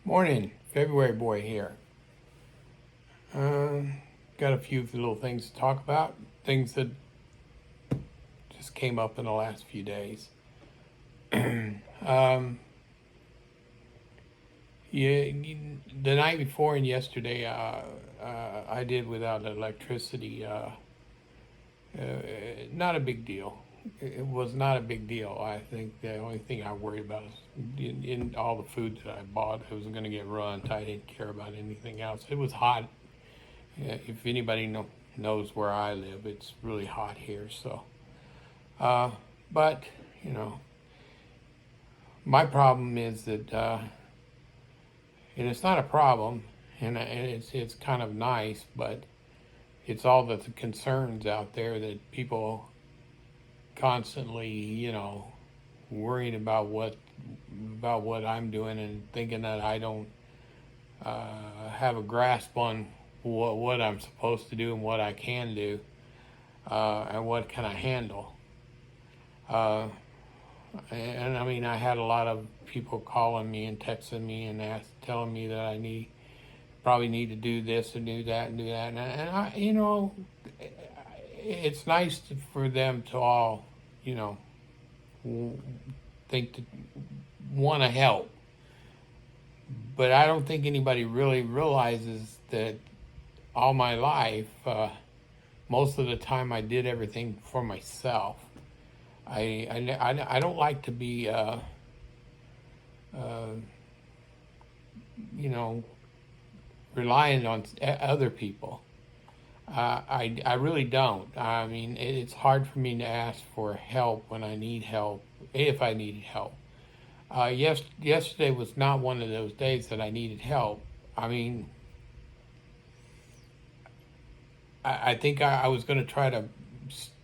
Morning, February boy here. Got a few little things to talk about, things that just came up in the last few days. um, yeah, the night before and yesterday, I did without electricity. Not a big deal. It was not a big deal. I think the only thing I worried about is in all the food that I bought, it was going to get ruined. I didn't care about anything else. It was hot. If anybody knows where I live, it's really hot here. So, but you know, my problem is that, and it's not a problem, and it's kind of nice, but it's all the concerns out there that people constantly, worrying about what I'm doing and thinking that I don't have a grasp on what I'm supposed to do and what I can do, and what can I handle. And I mean, I had a lot of people calling me and texting me and telling me that I probably need to do this and do that and do that. And it's nice for them to all, think to want to help. But I don't think anybody really realizes that all my life, most of the time I did everything for myself. I don't like to be, reliant on other people. I really don't. I mean, it's hard for me to ask for help when I need help, if I need help. Yesterday was not one of those days that I needed help. I mean, I think I was going to try to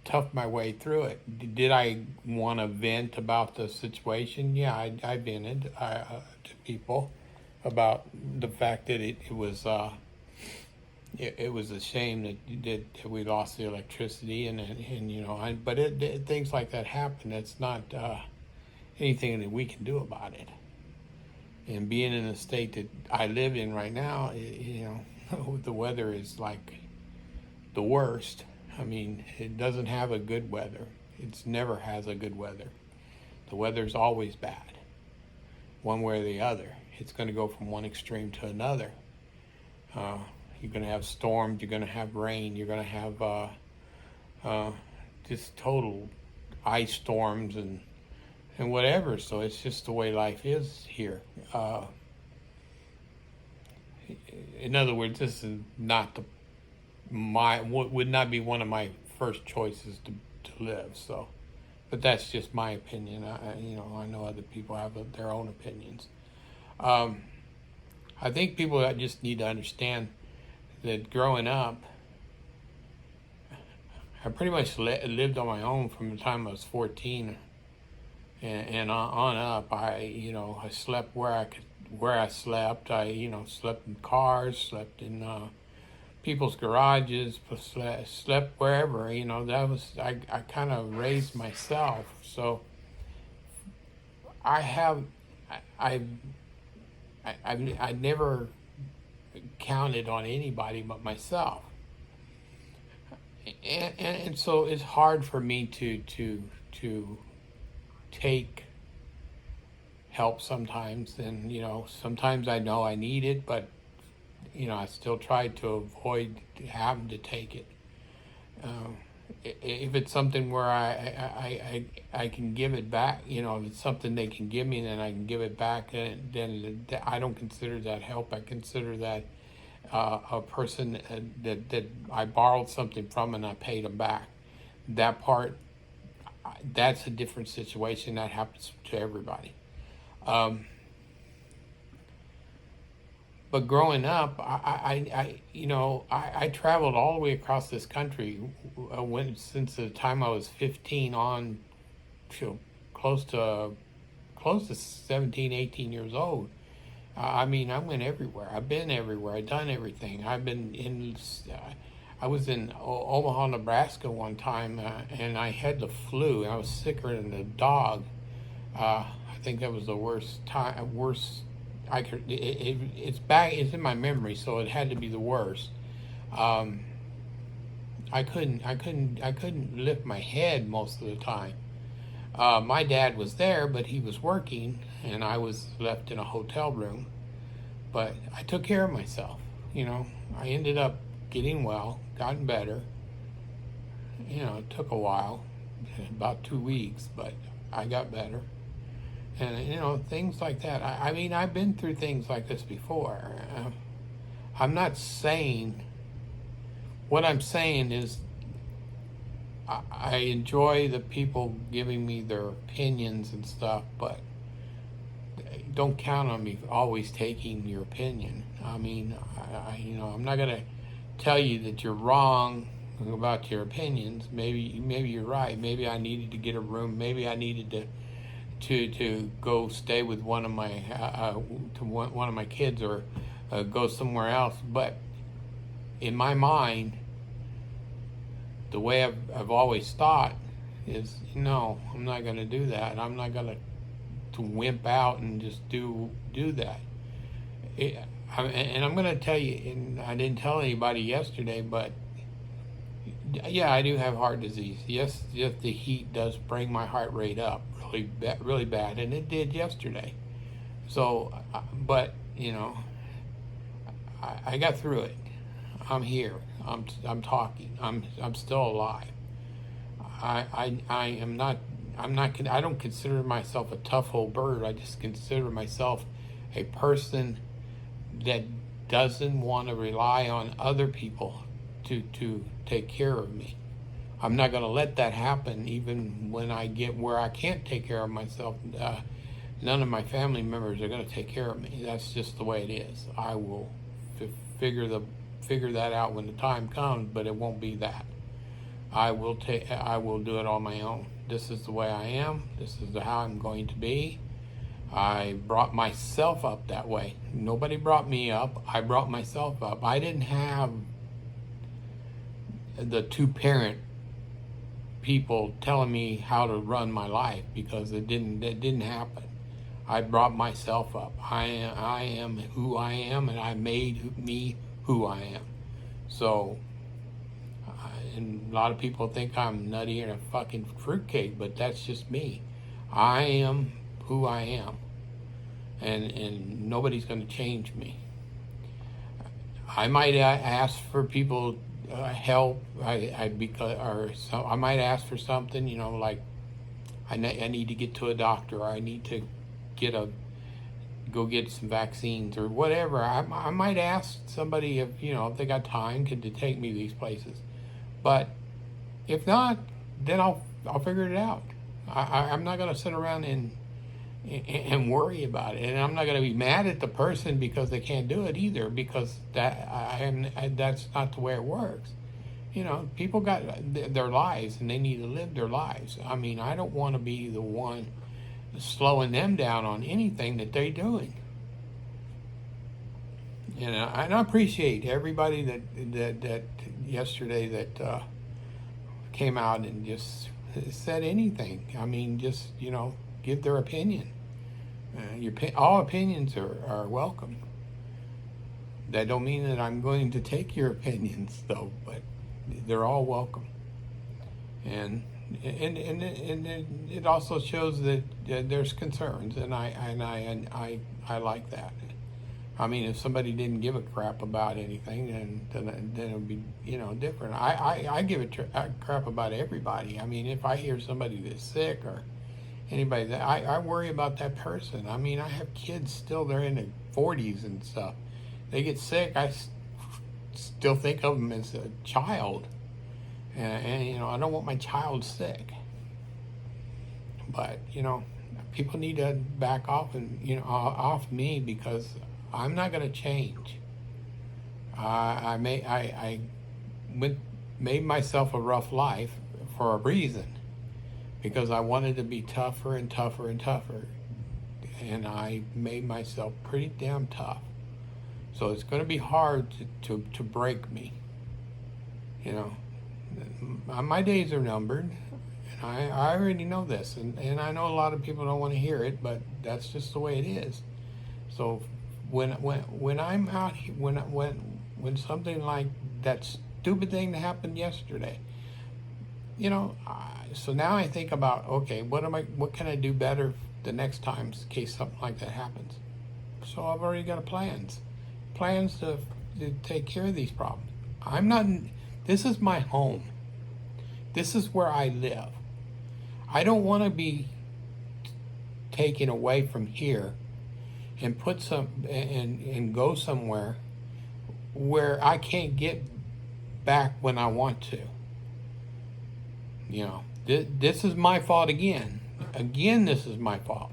tough my way through it. Did I want to vent about the situation? Yeah, I vented to people about the fact that it was a shame that we lost the electricity and but things like that happen. It's not anything that we can do about it. And being in the state that I live in right now, the weather is like the worst. I mean, it doesn't have a good weather. It's never has a good weather. The weather's always bad, one way or the other. It's going to go from one extreme to another. You're going to have storms. You're going to have rain. You're going to have just total ice storms and whatever. So it's just the way life is here. In other words, this is not would not be one of my first choices to live. So, but that's just my opinion. I know other people have their own opinions. I think people just need to understand that growing up, I pretty much lived on my own from the time I was 14 and on up. I slept where I slept. I slept in cars, slept in people's garages, slept wherever. That was I kind of raised myself. So I never counted on anybody but myself, and so it's hard for me to take help sometimes. And sometimes I know I need it, but I still try to avoid having to take it. If it's something where I can give it back, if it's something they can give me, then I can give it back. Then I don't consider that help. I consider that a person that I borrowed something from and I paid them back. That part, that's a different situation. That happens to everybody. But growing up, I traveled all the way across this country. Since the time I was 15 on to close to 17, 18 years old. I mean, I went everywhere. I've been everywhere. I've done everything. I was in Omaha, Nebraska one time, and I had the flu. I was sicker than a dog. I think that was the worst I could. It's back. It's in my memory, so it had to be the worst. Um, I couldn't lift my head most of the time. My dad was there, but he was working, and I was left in a hotel room. But I took care of myself. You know, I ended up getting well, gotten better. You know, it took a while, about 2 weeks, but I got better. And, you know, things like that. I mean, I've been through things like this before. I'm not saying, what I'm saying is, I enjoy the people giving me their opinions and stuff, but don't count on me always taking your opinion. I mean, you know, I'm not gonna tell you that you're wrong about your opinions. Maybe you're right. Maybe I needed to get a room. Maybe I needed to go stay with one of my one of my kids, or go somewhere else. But in my mind, the way I've always thought is, no, I'm not going to do that. I'm not going to wimp out and just do that. And I'm going to tell you, and I didn't tell anybody yesterday, but yeah, I do have heart disease. Yes, the heat does bring my heart rate up really bad, and it did yesterday. So, but you know, I got through it. I'm here. I'm talking. I'm still alive. I am not. I'm not. I don't consider myself a tough old bird. I just consider myself a person that doesn't want to rely on other people to take care of me. I'm not going to let that happen, even when I get where I can't take care of myself. None of my family members are going to take care of me. That's just the way it is. I will figure that out when the time comes, but it won't be that. I will do it on my own. This is the way I am. This is how I'm going to be. I brought myself up that way. Nobody brought me up. I brought myself up. I didn't have the two-parent people telling me how to run my life, because it didn't happen. I brought myself up. I am who I am, and I made me who I am. So, and a lot of people think I'm nutty and a fucking fruitcake, but that's just me. I am who I am, and nobody's going to change me. I might ask for people help. I might ask for something, you know, like I need to get to a doctor, or I need to go get some vaccines or whatever. I might ask somebody if, you know, if they got time to take me to these places. But if not, then I'll figure it out. I'm not going to sit around and worry about it, and I'm not going to be mad at the person because they can't do it either, because that's not the way it works. You know, people got their lives, and they need to live their lives. I mean, I don't want to be the one slowing them down on anything that they're doing. And I appreciate everybody that yesterday that came out and just said anything. I mean, just, you know, give their opinion. All opinions are welcome. That don't mean that I'm going to take your opinions, though, but they're all welcome. And it also shows that there's concerns, and I like that. I mean, if somebody didn't give a crap about anything, then it would be, you know, different. I give a crap about everybody. I mean, if I hear somebody that's sick or anybody that I worry about that person. I mean, I have kids still, they're in their 40s and stuff. They get sick, I still think of them as a child. And you know, I don't want my child sick. But, you know, people need to back off and, you know, off me, because I'm not going to change. I made myself a rough life for a reason, because I wanted to be tougher and tougher and tougher, and I made myself pretty damn tough. So it's going to be hard to break me. You know, my days are numbered, and I already know this, and I know a lot of people don't want to hear it, but that's just the way it is. So when I'm out here, when something like that stupid thing that happened yesterday, so now I think about, okay, what can I do better the next time in case something like that happens. So I've already got plans to take care of these problems. I'm not. This is my home. This is where I live. I don't want to be taken away from here and and go somewhere where I can't get back when I want to. This is my fault again. Again, this is my fault.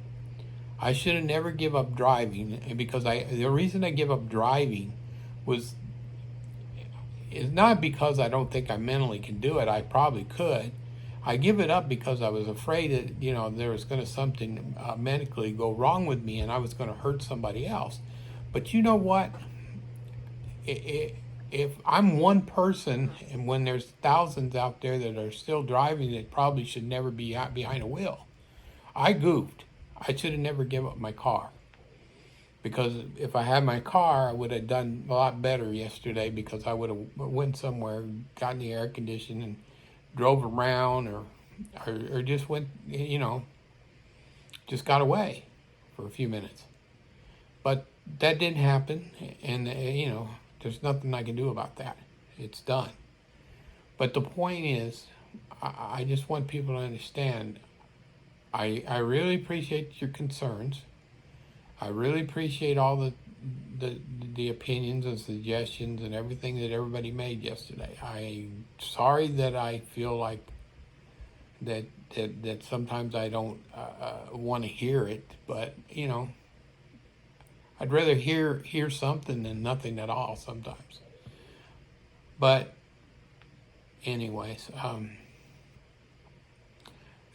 I should have never give up driving, because the reason I give up driving was is not because I don't think I mentally can do it. I probably could. I give it up because I was afraid that there was going to something medically go wrong with me and I was going to hurt somebody else. But you know what? If I'm one person, and when there's thousands out there that are still driving that probably should never be out behind a wheel, I goofed. I should have never given up my car. Because if I had my car, I would have done a lot better yesterday, because I would have went somewhere, gotten the air conditioning, and drove around, or just went, just got away for a few minutes. But that didn't happen, and there's nothing I can do about that. It's done. But the point is, I just want people to understand, I really appreciate your concerns. I really appreciate all the opinions and suggestions and everything that everybody made yesterday. I'm sorry that I feel like that sometimes I don't want to hear it, but I'd rather hear something than nothing at all sometimes. But anyways,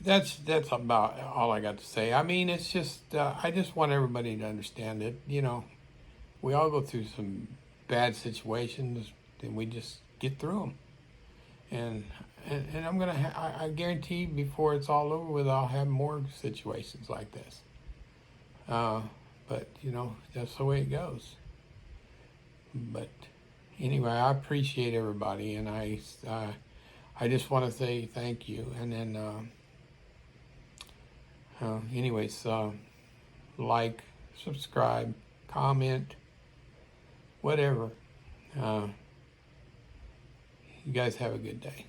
that's about all I got to say. I mean, it's just I just want everybody to understand that we all go through some bad situations, and we just get through them. And I'm gonna I guarantee before it's all over with, I'll have more situations like this. But that's the way it goes. But anyway, I appreciate everybody, and I just want to say thank you. And then anyways, like, subscribe, comment, whatever. You guys have a good day.